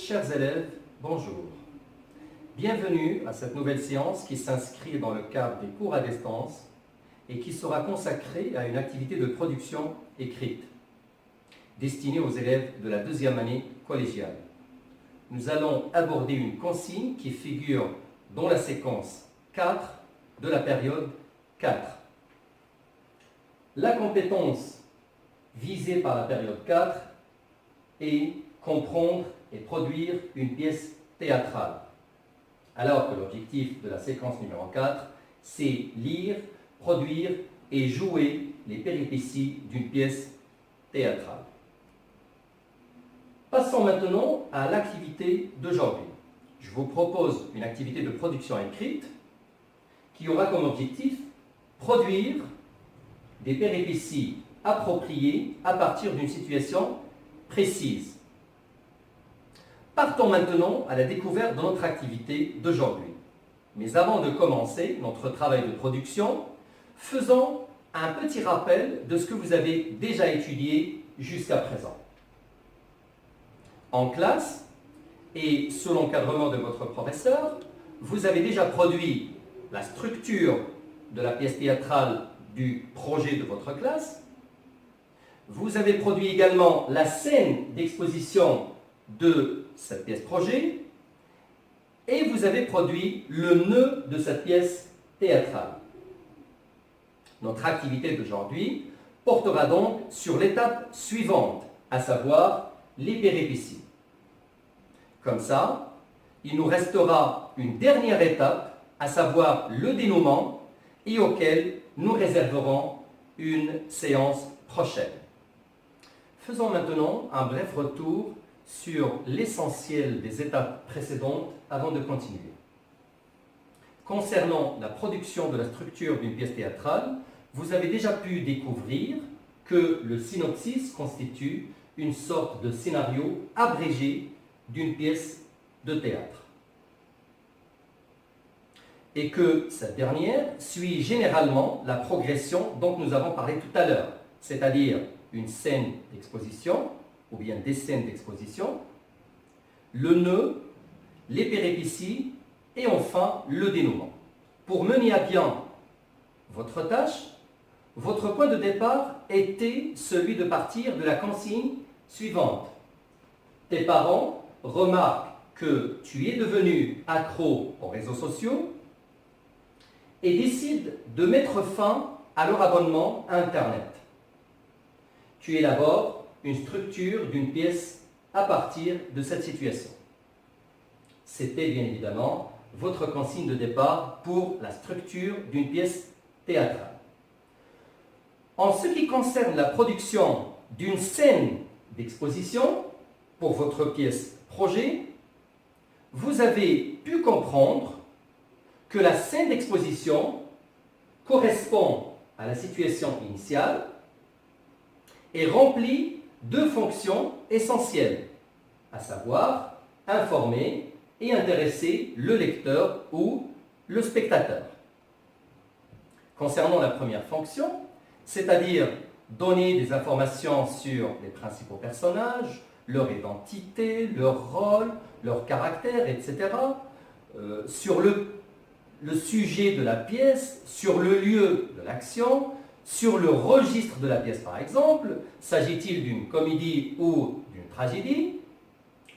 Chers élèves, bonjour. Bienvenue à cette nouvelle séance qui s'inscrit dans le cadre des cours à distance et qui sera consacrée à une activité de production écrite destinée aux élèves de la deuxième année collégiale. Nous allons aborder une consigne qui figure dans la séquence 4 de la période 4. La compétence visée par la période 4 est comprendre et produire une pièce théâtrale, alors que l'objectif de la séquence numéro 4, c'est lire, produire et jouer les péripéties d'une pièce théâtrale. Passons maintenant à l'activité d'aujourd'hui. Je vous propose une activité de production écrite qui aura comme objectif produire des péripéties appropriées à partir d'une situation précise. Partons maintenant à la découverte de notre activité d'aujourd'hui. Mais avant de commencer notre travail de production, faisons un petit rappel de ce que vous avez déjà étudié jusqu'à présent. En classe, et sous l'encadrement de votre professeur, vous avez déjà produit la structure de la pièce théâtrale du projet de votre classe. Vous avez produit également la scène d'exposition de cette pièce projet et vous avez produit le nœud de cette pièce théâtrale. Notre activité d'aujourd'hui portera donc sur l'étape suivante, à savoir les péripéties. Comme ça, il nous restera une dernière étape, à savoir le dénouement, et auquel nous réserverons une séance prochaine. Faisons maintenant un bref retour sur l'essentiel des étapes précédentes avant de continuer. Concernant la production de la structure d'une pièce théâtrale, vous avez déjà pu découvrir que le synopsis constitue une sorte de scénario abrégé d'une pièce de théâtre. Et que cette dernière suit généralement la progression dont nous avons parlé tout à l'heure, c'est-à-dire une scène d'exposition, ou bien des scènes d'exposition, le nœud, les péripéties et enfin le dénouement. Pour mener à bien votre tâche, votre point de départ était celui de partir de la consigne suivante. Tes parents remarquent que tu es devenu accro aux réseaux sociaux et décident de mettre fin à leur abonnement à Internet. Tu élabores une structure d'une pièce à partir de cette situation. C'était bien évidemment votre consigne de départ pour la structure d'une pièce théâtrale. En ce qui concerne la production d'une scène d'exposition pour votre pièce projet, vous avez pu comprendre que la scène d'exposition correspond à la situation initiale et remplit deux fonctions essentielles, à savoir informer et intéresser le lecteur ou le spectateur. Concernant la première fonction, c'est-à-dire donner des informations sur les principaux personnages, leur identité, leur rôle, leur caractère, etc., sur le sujet de la pièce, sur le lieu de l'action, sur le registre de la pièce par exemple, s'agit-il d'une comédie ou d'une tragédie.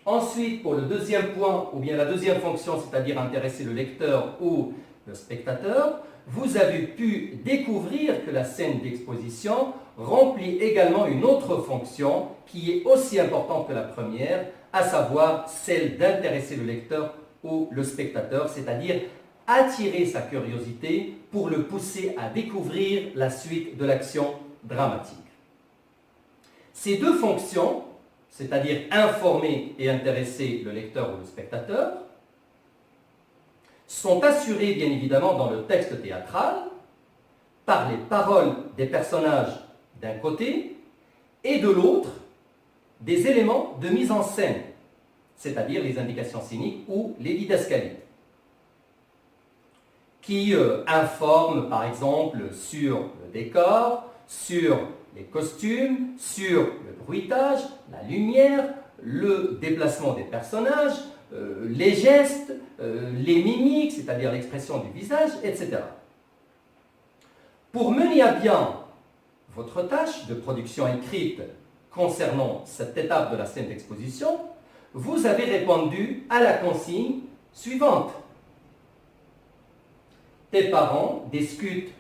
Ensuite, pour le deuxième point, ou bien la deuxième fonction, c'est-à-dire intéresser le lecteur ou le spectateur, vous avez pu découvrir que la scène d'exposition remplit également une autre fonction qui est aussi importante que la première, à savoir celle d'intéresser le lecteur ou le spectateur, c'est-à-dire attirer sa curiosité pour le pousser à découvrir la suite de l'action dramatique. Ces deux fonctions, c'est-à-dire informer et intéresser le lecteur ou le spectateur, sont assurées bien évidemment dans le texte théâtral par les paroles des personnages d'un côté et de l'autre des éléments de mise en scène, c'est-à-dire les indications scéniques ou les didascalies, qui informent par exemple sur le décor, sur les costumes, sur le bruitage, la lumière, le déplacement des personnages, les gestes, les mimiques, c'est-à-dire l'expression du visage, etc. Pour mener à bien votre tâche de production écrite concernant cette étape de la scène d'exposition, vous avez répondu à la consigne suivante. Tes parents discutent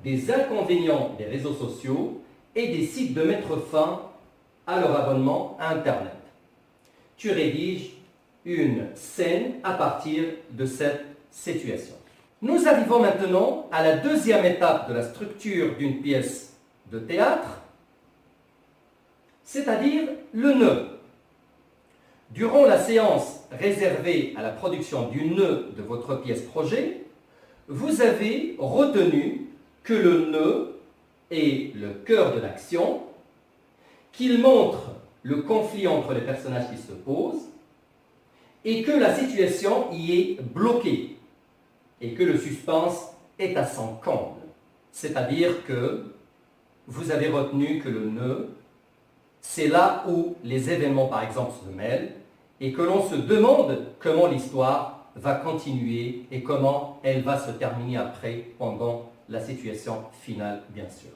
des inconvénients des réseaux sociaux et décident de mettre fin à leur abonnement à Internet. Tu rédiges une scène à partir de cette situation. Nous arrivons maintenant à la deuxième étape de la structure d'une pièce de théâtre, c'est-à-dire le nœud. Durant la séance réservée à la production du nœud de votre pièce projet, vous avez retenu que le nœud est le cœur de l'action, qu'il montre le conflit entre les personnages qui se posent et que la situation y est bloquée et que le suspense est à son comble. C'est-à-dire que vous avez retenu que le nœud, c'est là où les événements, par exemple, se mêlent et que l'on se demande comment l'histoire va continuer et comment elle va se terminer après, pendant la situation finale, bien sûr.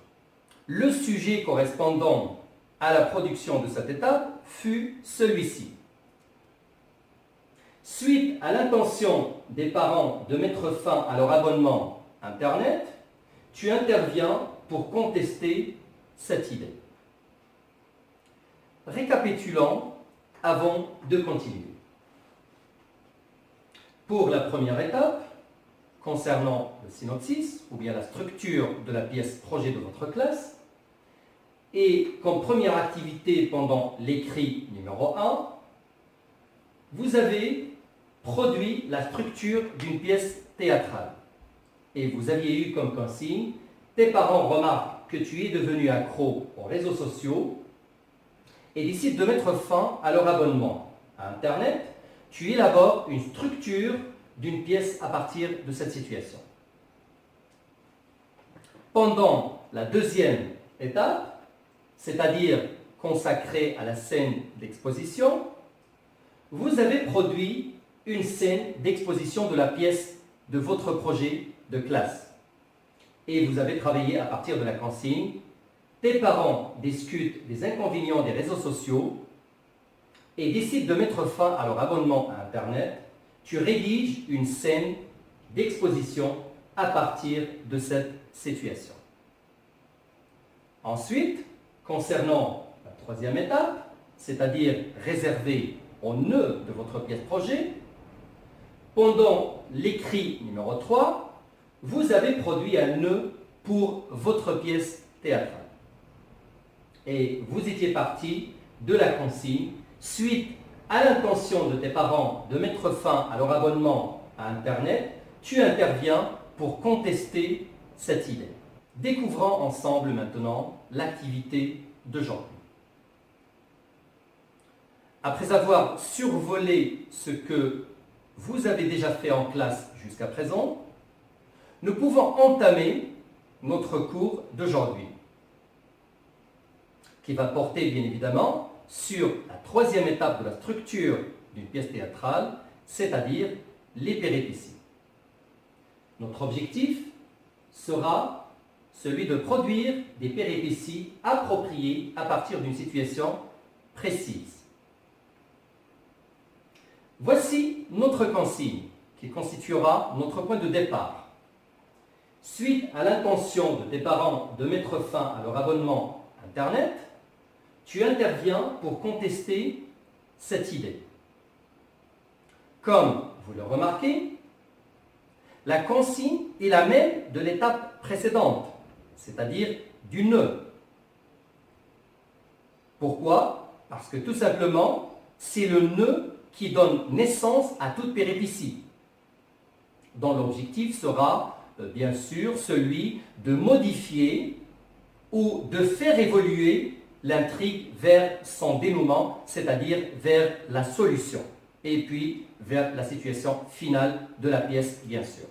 Le sujet correspondant à la production de cette étape fut celui-ci. Suite à l'intention des parents de mettre fin à leur abonnement Internet, tu interviens pour contester cette idée. Récapitulons avant de continuer. Pour la première étape, concernant le synopsis, ou bien la structure de la pièce projet de votre classe, et comme première activité pendant l'écrit numéro 1, vous avez produit la structure d'une pièce théâtrale. Et vous aviez eu comme consigne, tes parents remarquent que tu es devenu accro aux réseaux sociaux et décident de mettre fin à leur abonnement à Internet. Tu élabores une structure d'une pièce à partir de cette situation. Pendant la deuxième étape, c'est-à-dire consacrée à la scène d'exposition, vous avez produit une scène d'exposition de la pièce de votre projet de classe. Et vous avez travaillé à partir de la consigne. Tes parents discutent des inconvénients des réseaux sociaux et décident de mettre fin à leur abonnement à Internet. Tu rédiges une scène d'exposition à partir de cette situation. Ensuite, concernant la troisième étape, c'est-à-dire réservée au nœud de votre pièce projet, pendant l'écrit numéro 3, vous avez produit un nœud pour votre pièce théâtrale. Et vous étiez parti de la consigne suite à l'intention de tes parents de mettre fin à leur abonnement à Internet, tu interviens pour contester cette idée. Découvrons ensemble maintenant l'activité d'aujourd'hui. Après avoir survolé ce que vous avez déjà fait en classe jusqu'à présent, nous pouvons entamer notre cours d'aujourd'hui, qui va porter bien évidemment sur la troisième étape de la structure d'une pièce théâtrale, c'est-à-dire les péripéties. Notre objectif sera celui de produire des péripéties appropriées à partir d'une situation précise. Voici notre consigne qui constituera notre point de départ. Suite à l'intention de tes parents de mettre fin à leur abonnement Internet, tu interviens pour contester cette idée. Comme vous le remarquez, la consigne est la même de l'étape précédente, c'est-à-dire du nœud. Pourquoi? Parce que tout simplement, c'est le nœud qui donne naissance à toute péripétie, dont l'objectif sera bien sûr celui de modifier ou de faire évoluer l'intrigue vers son dénouement, c'est-à-dire vers la solution, et puis vers la situation finale de la pièce, bien sûr.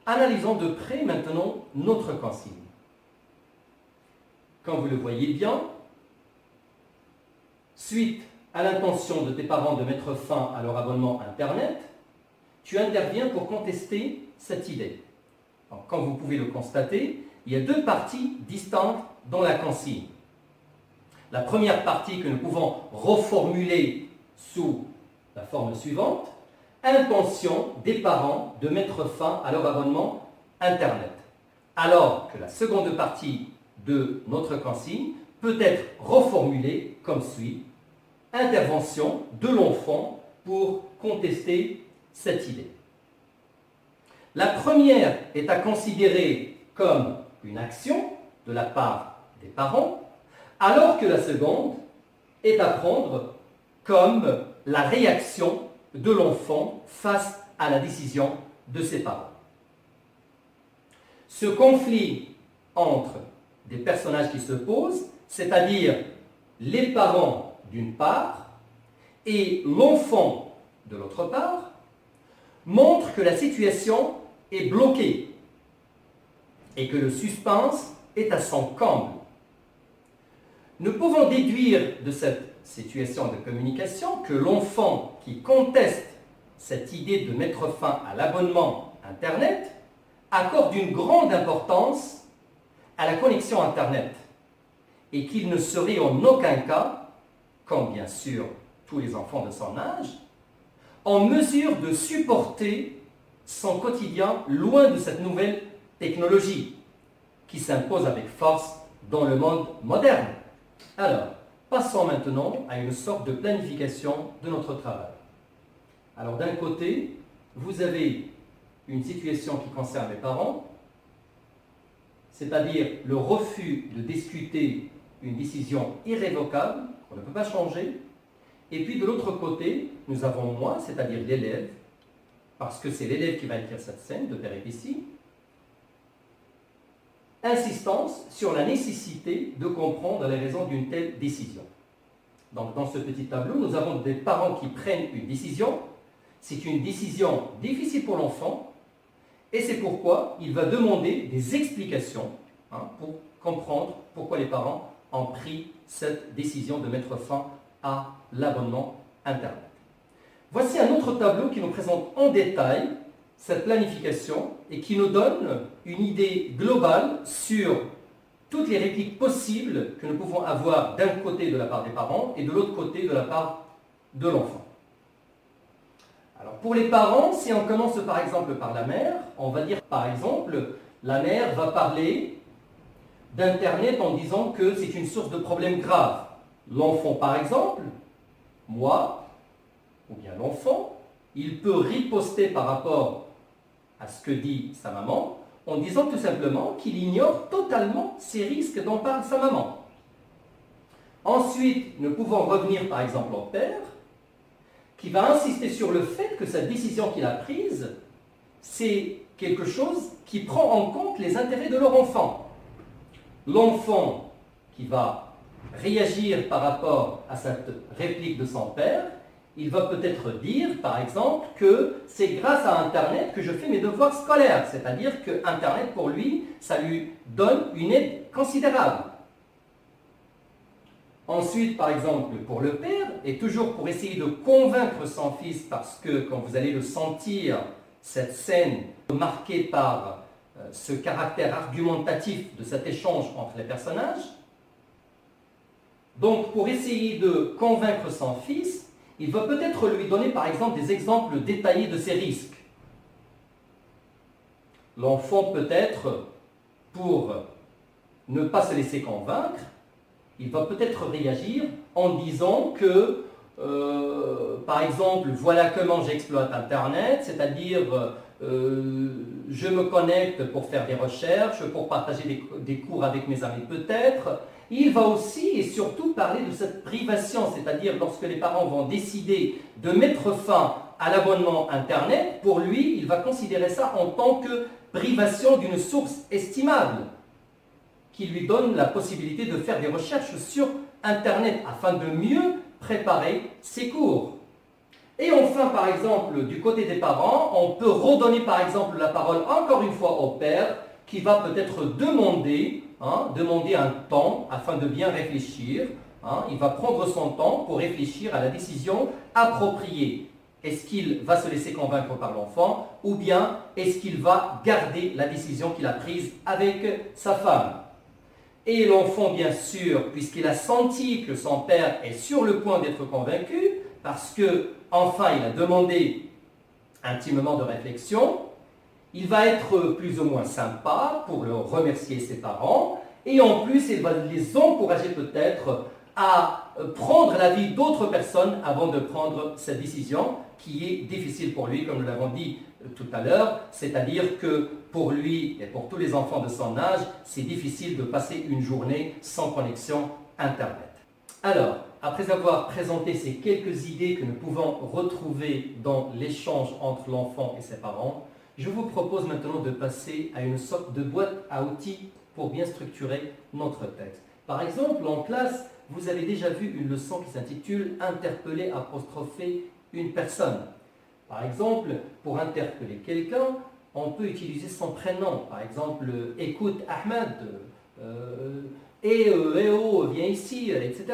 Analysons de près maintenant notre consigne. Comme vous le voyez bien, suite à l'intention de tes parents de mettre fin à leur abonnement Internet, tu interviens pour contester cette idée. Alors, comme vous pouvez le constater, il y a deux parties distinctes dans la consigne. La première partie que nous pouvons reformuler sous la forme suivante: intention des parents de mettre fin à leur abonnement Internet. Alors que la seconde partie de notre consigne peut être reformulée comme suit: intervention de l'enfant pour contester cette idée. La première est à considérer comme une action de la part des parents, alors que la seconde est à prendre comme la réaction de l'enfant face à la décision de ses parents. Ce conflit entre des personnages qui se posent, c'est-à-dire les parents d'une part et l'enfant de l'autre part, montre que la situation est bloquée et que le suspense est à son comble. Nous pouvons déduire de cette situation de communication que l'enfant qui conteste cette idée de mettre fin à l'abonnement Internet accorde une grande importance à la connexion Internet et qu'il ne serait en aucun cas, comme bien sûr tous les enfants de son âge, en mesure de supporter son quotidien loin de cette nouvelle technologie qui s'impose avec force dans le monde moderne. Alors, passons maintenant à une sorte de planification de notre travail. Alors, d'un côté, vous avez une situation qui concerne les parents, c'est-à-dire le refus de discuter une décision irrévocable qu'on ne peut pas changer. Et puis de l'autre côté, nous avons moi, c'est-à-dire l'élève, parce que c'est l'élève qui va écrire cette scène de péripétie, insistance sur la nécessité de comprendre les raisons d'une telle décision. Donc dans ce petit tableau, nous avons des parents qui prennent une décision. C'est une décision difficile pour l'enfant, et c'est pourquoi il va demander des explications pour comprendre pourquoi les parents ont pris cette décision de mettre fin à l'abonnement Internet. Voici un autre tableau qui nous présente en détail cette planification et qui nous donne une idée globale sur toutes les répliques possibles que nous pouvons avoir d'un côté de la part des parents et de l'autre côté de la part de l'enfant. Alors pour les parents, si on commence par exemple par la mère, on va dire par exemple, la mère va parler d'Internet en disant que c'est une source de problèmes graves. L'enfant par exemple, moi, ou bien l'enfant, il peut riposter par rapport à ce que dit sa maman en disant tout simplement qu'il ignore totalement ces risques dont parle sa maman. Ensuite, nous pouvons revenir par exemple au père qui va insister sur le fait que cette décision qu'il a prise, c'est quelque chose qui prend en compte les intérêts de leur enfant. L'enfant qui va réagir par rapport à cette réplique de son père, il va peut-être dire, par exemple, que c'est grâce à Internet que je fais mes devoirs scolaires, c'est-à-dire que Internet, pour lui, ça lui donne une aide considérable. Ensuite, par exemple, pour le père, et toujours pour essayer de convaincre son fils, parce que, quand vous allez le sentir, cette scène marquée par ce caractère argumentatif de cet échange entre les personnages, donc pour essayer de convaincre son fils, il va peut-être lui donner par exemple des exemples détaillés de ces risques. L'enfant peut-être, pour ne pas se laisser convaincre, il va peut-être réagir en disant que, par exemple, voilà comment j'exploite Internet, c'est-à-dire je me connecte pour faire des recherches, pour partager des cours avec mes amis peut-être. Il va aussi et surtout parler de cette privation, c'est-à-dire lorsque les parents vont décider de mettre fin à l'abonnement Internet, pour lui, il va considérer ça en tant que privation d'une source estimable, qui lui donne la possibilité de faire des recherches sur Internet afin de mieux préparer ses cours. Et enfin, par exemple, du côté des parents, on peut redonner par exemple la parole encore une fois au père, qui va peut-être demander un temps afin de bien réfléchir hein, il va prendre son temps pour réfléchir à la décision appropriée. Est-ce qu'il va se laisser convaincre par l'enfant ou bien est-ce qu'il va garder la décision qu'il a prise avec sa femme? Et l'enfant, bien sûr, puisqu'il a senti que son père est sur le point d'être convaincu, parce que enfin il a demandé un petit moment de réflexion, il va être plus ou moins sympa pour le remercier ses parents, et en plus il va les encourager peut-être à prendre l'avis d'autres personnes avant de prendre cette décision qui est difficile pour lui, comme nous l'avons dit tout à l'heure, c'est-à-dire que pour lui et pour tous les enfants de son âge, c'est difficile de passer une journée sans connexion Internet. Alors, après avoir présenté ces quelques idées que nous pouvons retrouver dans l'échange entre l'enfant et ses parents, je vous propose maintenant de passer à une sorte de boîte à outils pour bien structurer notre texte. Par exemple, en classe, vous avez déjà vu une leçon qui s'intitule « Interpeller, apostropher une personne ». Par exemple, pour interpeller quelqu'un, on peut utiliser son prénom. Par exemple, « Écoute Ahmed », oh, viens ici, etc.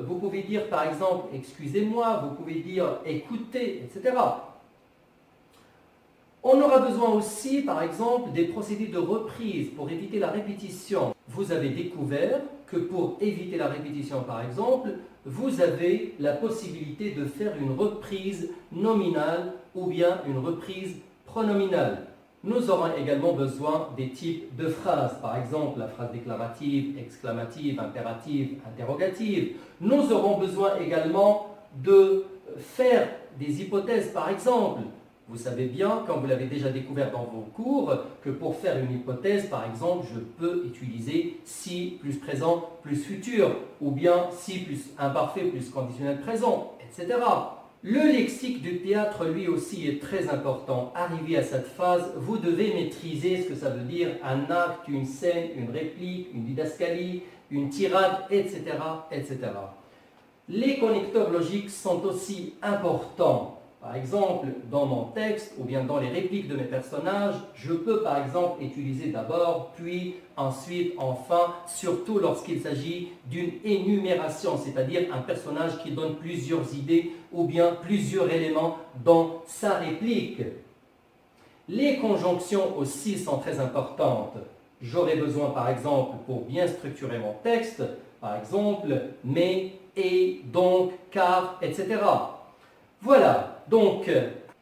Vous pouvez dire par exemple « Excusez-moi », vous pouvez dire « Écoutez », etc. On aura besoin aussi, par exemple, des procédés de reprise pour éviter la répétition. Vous avez découvert que pour éviter la répétition, par exemple, vous avez la possibilité de faire une reprise nominale ou bien une reprise pronominale. Nous aurons également besoin des types de phrases, par exemple la phrase déclarative, exclamative, impérative, interrogative. Nous aurons besoin également de faire des hypothèses, par exemple. Vous savez bien, comme vous l'avez déjà découvert dans vos cours, que pour faire une hypothèse, par exemple, je peux utiliser si plus présent plus futur, ou bien si plus imparfait plus conditionnel présent, etc. Le lexique du théâtre, lui aussi, est très important. Arrivé à cette phase, vous devez maîtriser ce que ça veut dire un acte, une scène, une réplique, une didascalie, une tirade, etc., etc. Les connecteurs logiques sont aussi importants. Par exemple, dans mon texte ou bien dans les répliques de mes personnages, je peux par exemple utiliser d'abord, puis, ensuite, enfin, surtout lorsqu'il s'agit d'une énumération, c'est-à-dire un personnage qui donne plusieurs idées ou bien plusieurs éléments dans sa réplique. Les conjonctions aussi sont très importantes. J'aurai besoin par exemple, pour bien structurer mon texte, par exemple, mais, et, donc, car, etc. Voilà. Donc,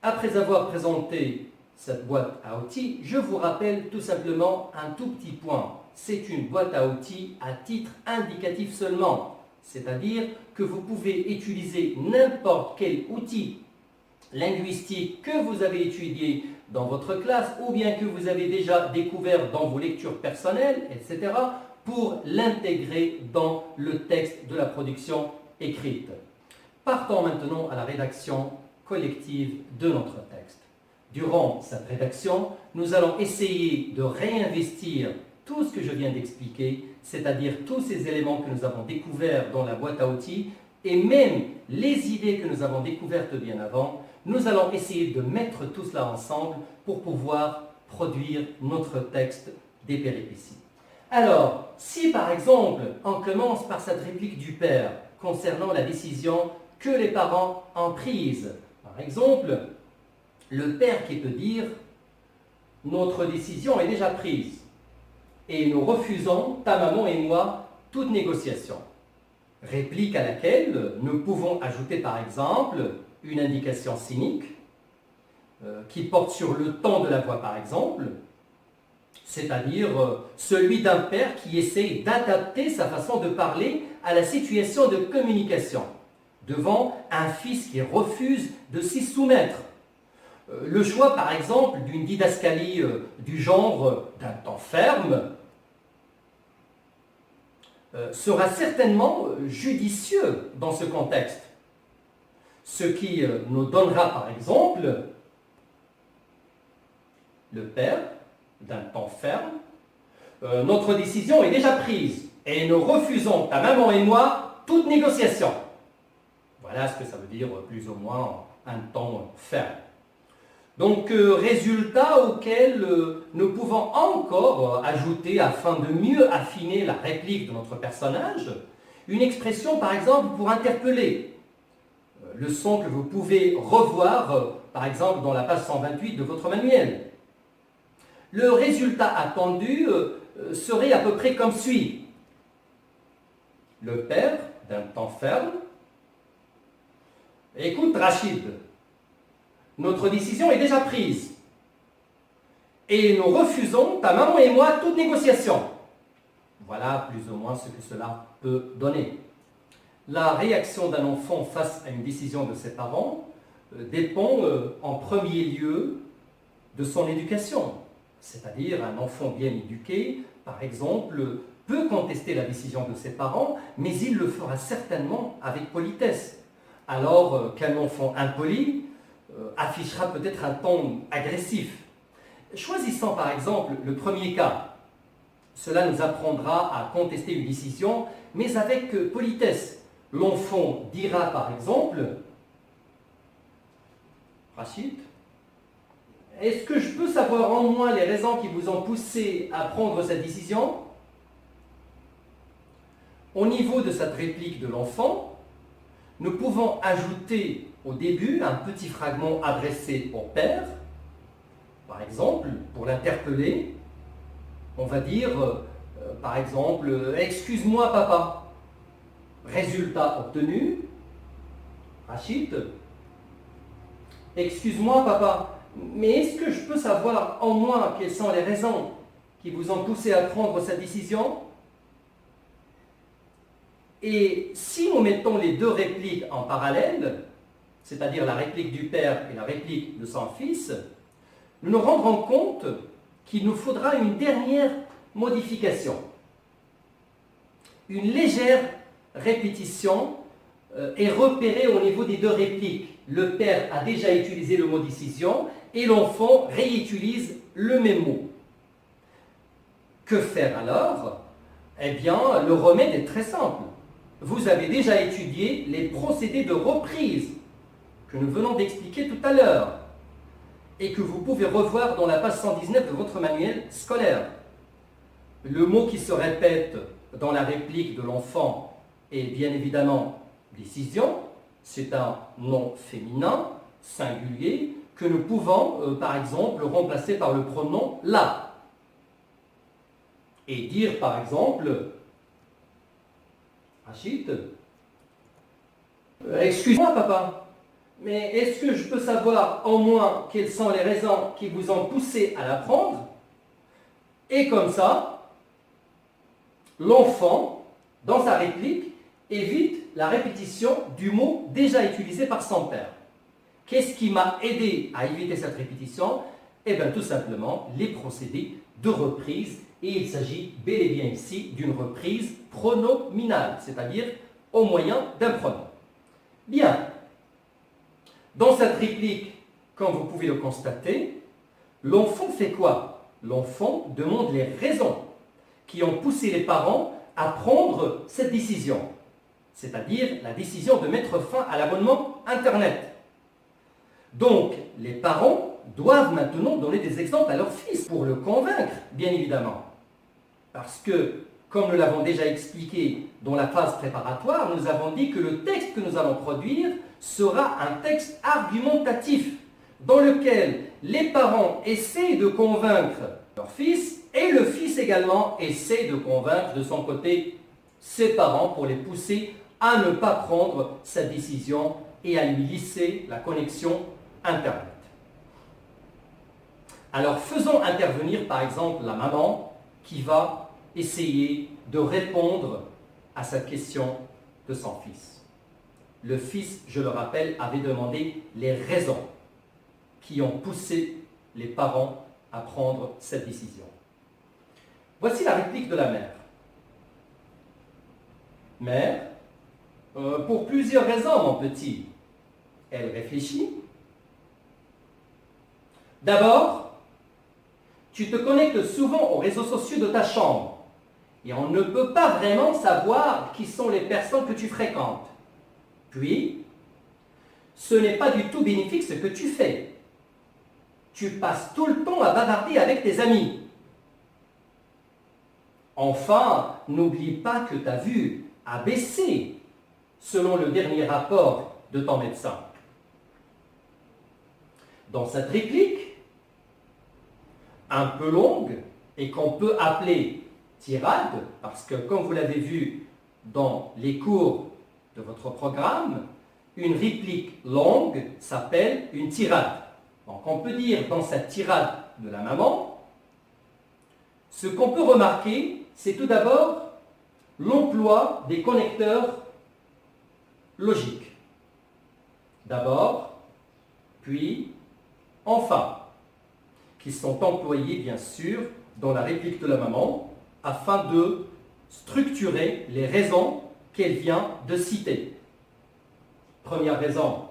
après avoir présenté cette boîte à outils, je vous rappelle tout simplement un tout petit point. C'est une boîte à outils à titre indicatif seulement. C'est-à-dire que vous pouvez utiliser n'importe quel outil linguistique que vous avez étudié dans votre classe ou bien que vous avez déjà découvert dans vos lectures personnelles, etc., pour l'intégrer dans le texte de la production écrite. Partons maintenant à la rédaction collective de notre texte. Durant cette rédaction, nous allons essayer de réinvestir tout ce que je viens d'expliquer, c'est-à-dire tous ces éléments que nous avons découverts dans la boîte à outils et même les idées que nous avons découvertes bien avant, nous allons essayer de mettre tout cela ensemble pour pouvoir produire notre texte des péripéties. Alors, si par exemple, on commence par cette réplique du père concernant la décision que les parents ont prise. Par exemple, le père qui peut dire « Notre décision est déjà prise et nous refusons, ta maman et moi, toute négociation ». Réplique à laquelle nous pouvons ajouter par exemple une indication cynique qui porte sur le ton de la voix par exemple, c'est-à-dire celui d'un père qui essaie d'adapter sa façon de parler à la situation de communication devant un fils qui refuse de s'y soumettre. Le choix, par exemple, d'une didascalie du genre d'un temps ferme sera certainement judicieux dans ce contexte. Ce qui nous donnera, par exemple, le père d'un temps ferme. Notre décision est déjà prise et nous refusons, ta maman et moi, toute négociation. Voilà ce que ça veut dire plus ou moins un temps ferme. Donc, résultat auquel nous pouvons encore ajouter, afin de mieux affiner la réplique de notre personnage, Une expression, par exemple, pour interpeller. Leçon que vous pouvez revoir, par exemple, dans la page 128 de votre manuel. Le résultat attendu serait à peu près comme suit. Le père, d'un ton ferme, écoute Rachid, notre décision est déjà prise et nous refusons, ta maman et moi, toute négociation. Voilà plus ou moins ce que cela peut donner. La réaction d'un enfant face à une décision de ses parents dépend en premier lieu de son éducation. C'est-à-dire un enfant bien éduqué, par exemple, peut contester la décision de ses parents, mais il le fera certainement avec politesse. Alors qu'un enfant impoli affichera peut-être un ton agressif. Choisissons par exemple le premier cas. Cela nous apprendra à contester une décision, mais avec politesse. L'enfant dira par exemple, Rachid, est-ce que je peux savoir en moi les raisons qui vous ont poussé à prendre cette décision? Au niveau de cette réplique de l'enfant, nous pouvons ajouter au début un petit fragment adressé au père. Par exemple, pour l'interpeller, on va dire, par exemple, « Excuse-moi papa ». Résultat obtenu, Rachid, « Excuse-moi papa, mais est-ce que je peux savoir en moi quelles sont les raisons qui vous ont poussé à prendre cette décision ?» Et si nous mettons les deux répliques en parallèle, c'est-à-dire la réplique du père et la réplique de son fils, nous nous rendrons compte qu'il nous faudra une dernière modification. Une légère répétition est repérée au niveau des deux répliques. Le père a déjà utilisé le mot décision et l'enfant réutilise le même mot. Que faire alors? Eh bien, le remède est très simple. Vous avez déjà étudié les procédés de reprise que nous venons d'expliquer tout à l'heure et que vous pouvez revoir dans la page 119 de votre manuel scolaire. Le mot qui se répète dans la réplique de l'enfant est bien évidemment décision. C'est un nom féminin, singulier, que nous pouvons, par exemple, remplacer par le pronom la. Et dire, par exemple, Rachid, excuse-moi papa, mais est-ce que je peux savoir en moins quelles sont les raisons qui vous ont poussé à l'apprendre? Et comme ça, l'enfant, dans sa réplique, évite la répétition du mot déjà utilisé par son père. Qu'est-ce qui m'a aidé à éviter cette répétition? Eh bien, tout simplement, les procédés de reprise. Et il s'agit bel et bien ici d'une reprise pronominale, c'est-à-dire au moyen d'un pronom. Bien. Dans cette réplique, comme vous pouvez le constater, l'enfant fait quoi? L'enfant demande les raisons qui ont poussé les parents à prendre cette décision, c'est-à-dire la décision de mettre fin à l'abonnement Internet. Donc, les parents doivent maintenant donner des exemples à leur fils pour le convaincre, bien évidemment. Parce que, comme nous l'avons déjà expliqué dans la phase préparatoire, nous avons dit que le texte que nous allons produire sera un texte argumentatif dans lequel les parents essaient de convaincre leur fils et le fils également essaie de convaincre de son côté ses parents pour les pousser à ne pas prendre cette décision et à lui lisser la connexion Internet. Alors faisons intervenir par exemple la maman qui va essayer de répondre à cette question de son fils. Le fils, je le rappelle, avait demandé les raisons qui ont poussé les parents à prendre cette décision. Voici la réplique de la mère. Mère, pour plusieurs raisons, mon petit. Elle réfléchit. D'abord, tu te connectes souvent aux réseaux sociaux de ta chambre et on ne peut pas vraiment savoir qui sont les personnes que tu fréquentes. Puis, ce n'est pas du tout bénéfique ce que tu fais. Tu passes tout le temps à bavarder avec tes amis. Enfin, n'oublie pas que tu as vu a baissé selon le dernier rapport de ton médecin. Dans cette réplique, un peu longue et qu'on peut appeler tirade, parce que comme vous l'avez vu dans les cours de votre programme, une réplique longue s'appelle une tirade. Donc on peut dire dans cette tirade de la maman, ce qu'on peut remarquer, c'est tout d'abord l'emploi des connecteurs logiques. D'abord, puis, enfin, qui sont employés bien sûr dans la réplique de la maman afin de structurer les raisons qu'elle vient de citer. Première raison,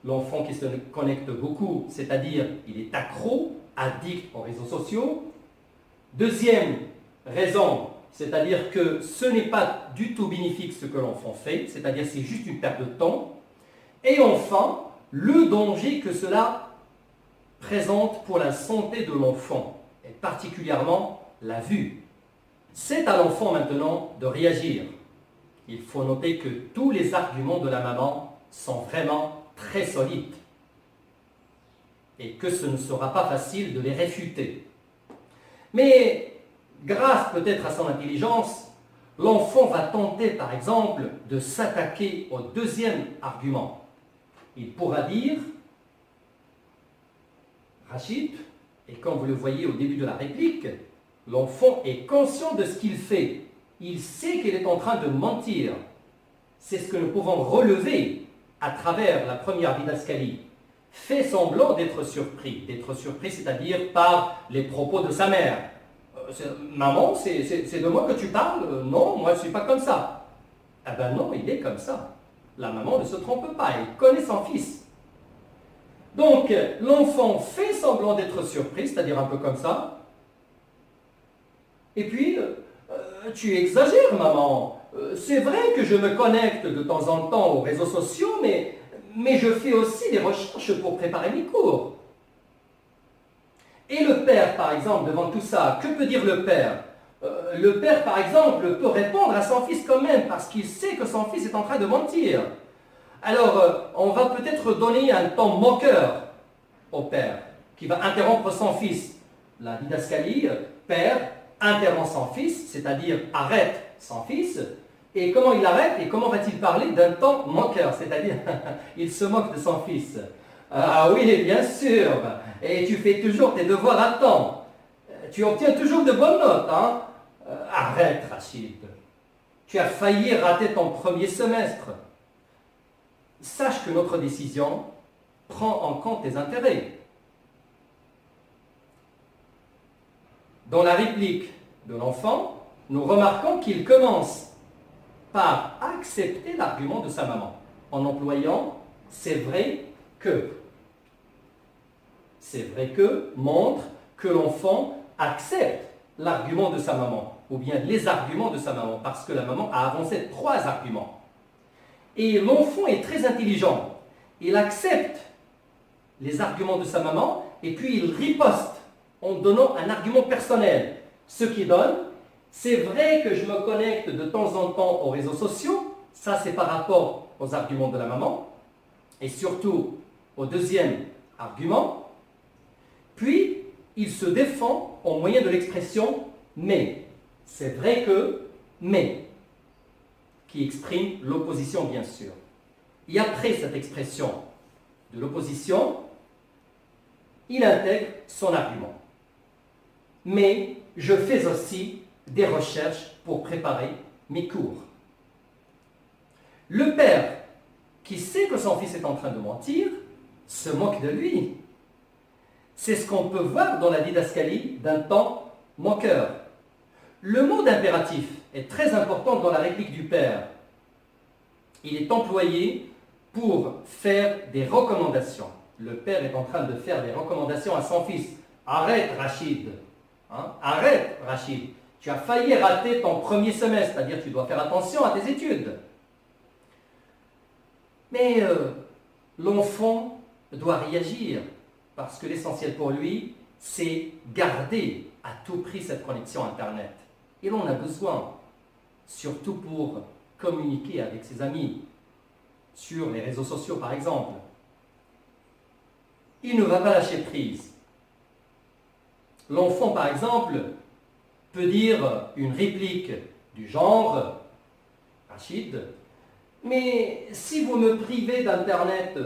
l'enfant qui se connecte beaucoup, c'est-à-dire il est accro, addict aux réseaux sociaux. Deuxième raison, c'est-à-dire que ce n'est pas du tout bénéfique ce que l'enfant fait, c'est-à-dire c'est juste une perte de temps. Et enfin, le danger que cela présente pour la santé de l'enfant, et particulièrement la vue. C'est à l'enfant maintenant de réagir. Il faut noter que tous les arguments de la maman sont vraiment très solides et que ce ne sera pas facile de les réfuter. Mais grâce peut-être à son intelligence, l'enfant va tenter par exemple de s'attaquer au deuxième argument. Il pourra dire Rachid, et comme vous le voyez au début de la réplique, l'enfant est conscient de ce qu'il fait. Il sait qu'il est en train de mentir. C'est ce que nous pouvons relever à travers la première didascalie. Fait semblant d'être surpris, c'est-à-dire par les propos de sa mère. Maman, c'est de moi que tu parles? Non, moi je ne suis pas comme ça. Eh bien non, il est comme ça. La maman ne se trompe pas, elle connaît son fils. Donc, l'enfant fait semblant d'être surpris, c'est-à-dire un peu comme ça. Et puis, tu exagères, maman. C'est vrai que je me connecte de temps en temps aux réseaux sociaux, mais je fais aussi des recherches pour préparer mes cours. Et le père, par exemple, devant tout ça, que peut dire le père? Le père, par exemple, peut répondre à son fils quand même, parce qu'il sait que son fils est en train de mentir. Alors, on va peut-être donner un ton moqueur au père, qui va interrompre son fils. La didascalie, père interrompt son fils, c'est-à-dire arrête son fils. Et comment il arrête et comment va-t-il parler d'un ton moqueur, c'est-à-dire il se moque de son fils. Ah oui, bien sûr. Et tu fais toujours tes devoirs à temps. Tu obtiens toujours de bonnes notes, hein? Arrête, Rachid. Tu as failli rater ton premier semestre. Sache que notre décision prend en compte tes intérêts. Dans la réplique de l'enfant, nous remarquons qu'il commence par accepter l'argument de sa maman en employant « c'est vrai que ». C'est vrai que montre que l'enfant accepte l'argument de sa maman ou bien les arguments de sa maman parce que la maman a avancé 3 arguments. Et l'enfant est très intelligent. Il accepte les arguments de sa maman et puis il riposte en donnant un argument personnel. Ce qui donne, c'est vrai que je me connecte de temps en temps aux réseaux sociaux, ça c'est par rapport aux arguments de la maman, et surtout au deuxième argument. Puis, il se défend au moyen de l'expression « mais ». C'est vrai que « mais » qui exprime l'opposition bien sûr. Et après cette expression de l'opposition, il intègre son argument. Mais je fais aussi des recherches pour préparer mes cours. Le père, qui sait que son fils est en train de mentir, se moque de lui. C'est ce qu'on peut voir dans la didascalie d'un ton moqueur. Le mot d'impératif est très important dans la réplique du père. Il est employé pour faire des recommandations. Le père est en train de faire des recommandations à son fils. Arrête, Rachid. Hein? Arrête, Rachid. Tu as failli rater ton premier semestre, c'est-à-dire que tu dois faire attention à tes études. Mais l'enfant doit réagir parce que l'essentiel pour lui, c'est garder à tout prix cette connexion Internet. Il en a besoin, surtout pour communiquer avec ses amis, sur les réseaux sociaux par exemple. Il ne va pas lâcher prise. L'enfant par exemple peut dire une réplique du genre « Rachid, mais si vous me privez d'Internet,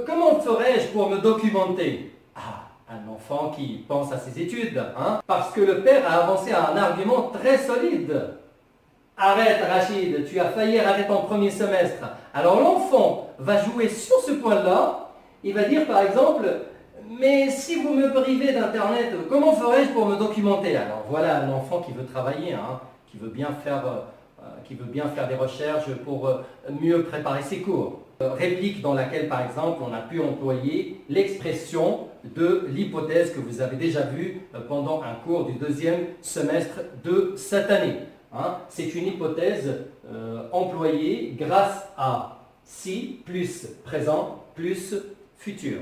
comment ferais-je pour me documenter ?» Ah, un enfant qui pense à ses études, hein, parce que le père a avancé un argument très solide. « Arrête Rachid, tu as failli rater ton premier semestre. » Alors l'enfant va jouer sur ce point-là, il va dire par exemple « Mais si vous me privez d'Internet, comment ferais-je pour me documenter ?» Alors voilà un enfant qui veut travailler, hein, qui veut bien faire des recherches pour mieux préparer ses cours. Réplique dans laquelle, par exemple, on a pu employer l'expression de l'hypothèse que vous avez déjà vue pendant un cours du deuxième semestre de cette année. Hein. C'est une hypothèse employée grâce à si plus présent plus futur.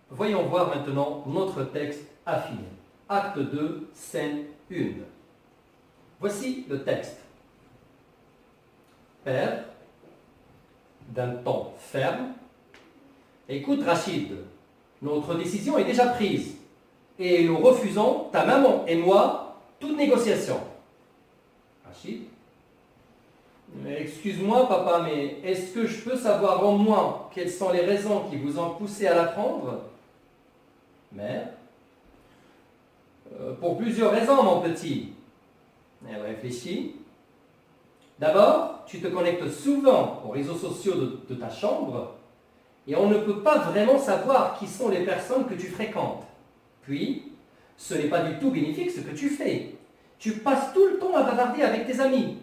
Voyons voir maintenant notre texte affiné. Acte 2, scène 1. Voici le texte. Père, d'un ton ferme, écoute Rachid, notre décision est déjà prise et nous refusons, ta maman et moi, toute négociation. Rachid, excuse-moi papa, mais est-ce que je peux savoir au moins quelles sont les raisons qui vous ont poussé à la prendre? Mère, pour plusieurs raisons mon petit. Elle réfléchit. D'abord, tu te connectes souvent aux réseaux sociaux de ta chambre et on ne peut pas vraiment savoir qui sont les personnes que tu fréquentes. Puis, ce n'est pas du tout bénéfique ce que tu fais. Tu passes tout le temps à bavarder avec tes amis.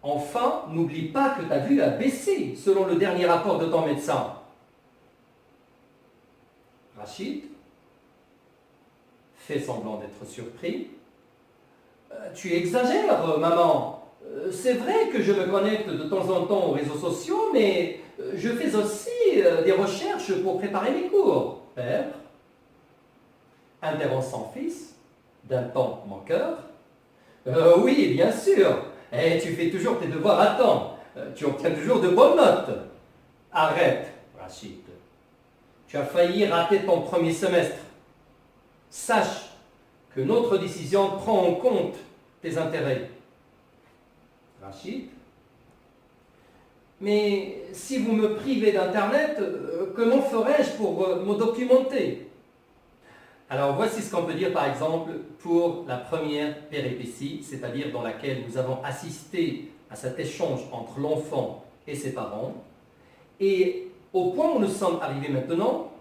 Enfin, n'oublie pas que ta vue a baissé selon le dernier rapport de ton médecin. Rachid fait semblant d'être surpris. Tu exagères, maman. C'est vrai que je me connecte de temps en temps aux réseaux sociaux, mais je fais aussi des recherches pour préparer mes cours. Père, interrompt son fils, d'un ton moqueur. Oui, bien sûr. Et tu fais toujours tes devoirs à temps. Tu obtiens toujours de bonnes notes. Arrête, Rachid. Tu as failli rater ton premier semestre. Sache que notre décision prend en compte tes intérêts. Rachid, mais si vous me privez d'Internet, comment ferais-je pour me documenter? Alors voici ce qu'on peut dire par exemple pour la première péripétie, c'est-à-dire dans laquelle nous avons assisté à cet échange entre l'enfant et ses parents. Et au point où nous sommes arrivés maintenant,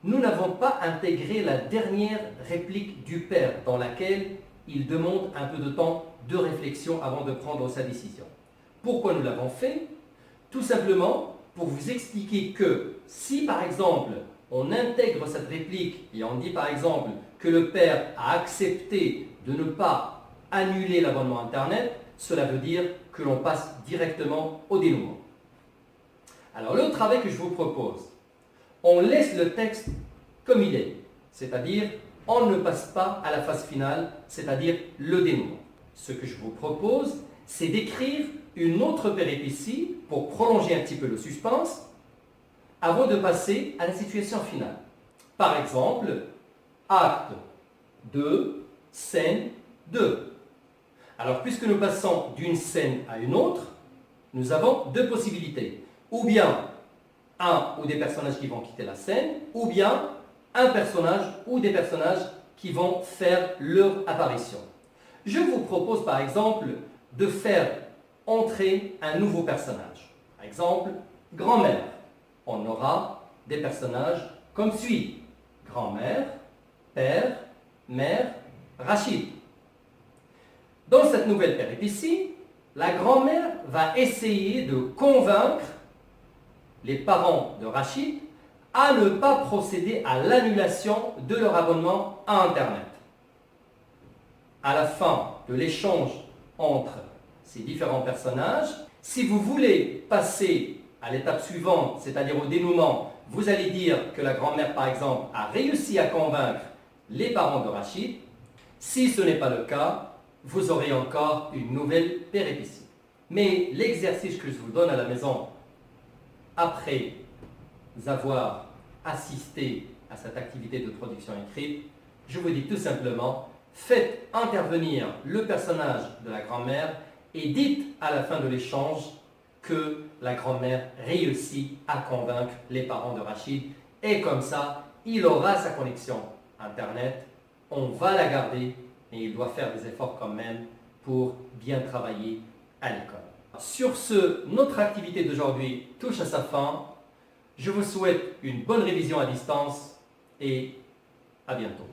nous n'avons pas intégré la dernière réplique du père dans laquelle il demande un peu de temps de réflexion avant de prendre sa décision. Pourquoi nous l'avons fait? Tout simplement pour vous expliquer que si par exemple on intègre cette réplique et on dit par exemple que le père a accepté de ne pas annuler l'abonnement Internet, cela veut dire que l'on passe directement au dénouement. Alors le travail que je vous propose, on laisse le texte comme il est, c'est-à-dire on ne passe pas à la phase finale, c'est-à-dire le dénouement. Ce que je vous propose, c'est d'écrire une autre péripétie pour prolonger un petit peu le suspense avant de passer à la situation finale. Par exemple, acte 2, scène 2. Alors, puisque nous passons d'une scène à une autre, nous avons deux possibilités. Ou bien un ou des personnages qui vont quitter la scène, ou bien un personnage ou des personnages qui vont faire leur apparition. Je vous propose par exemple de faire entrer un nouveau personnage. Par exemple, grand-mère. On aura des personnages comme suit. Grand-mère, père, mère, Rachid. Dans cette nouvelle péripétie, la grand-mère va essayer de convaincre les parents de Rachid à ne pas procéder à l'annulation de leur abonnement à Internet. À la fin de l'échange entre ces différents personnages, si vous voulez passer à l'étape suivante, c'est-à-dire au dénouement, vous allez dire que la grand-mère, par exemple, a réussi à convaincre les parents de Rachid. Si ce n'est pas le cas, vous aurez encore une nouvelle péripétie. Mais l'exercice que je vous donne à la maison, après avoir assisté à cette activité de traduction écrite, je vous dis tout simplement, faites intervenir le personnage de la grand-mère et dites à la fin de l'échange que la grand-mère réussit à convaincre les parents de Rachid et comme ça, il aura sa connexion Internet, on va la garder et il doit faire des efforts quand même pour bien travailler à l'école. Sur ce, notre activité d'aujourd'hui touche à sa fin. Je vous souhaite une bonne révision à distance et à bientôt.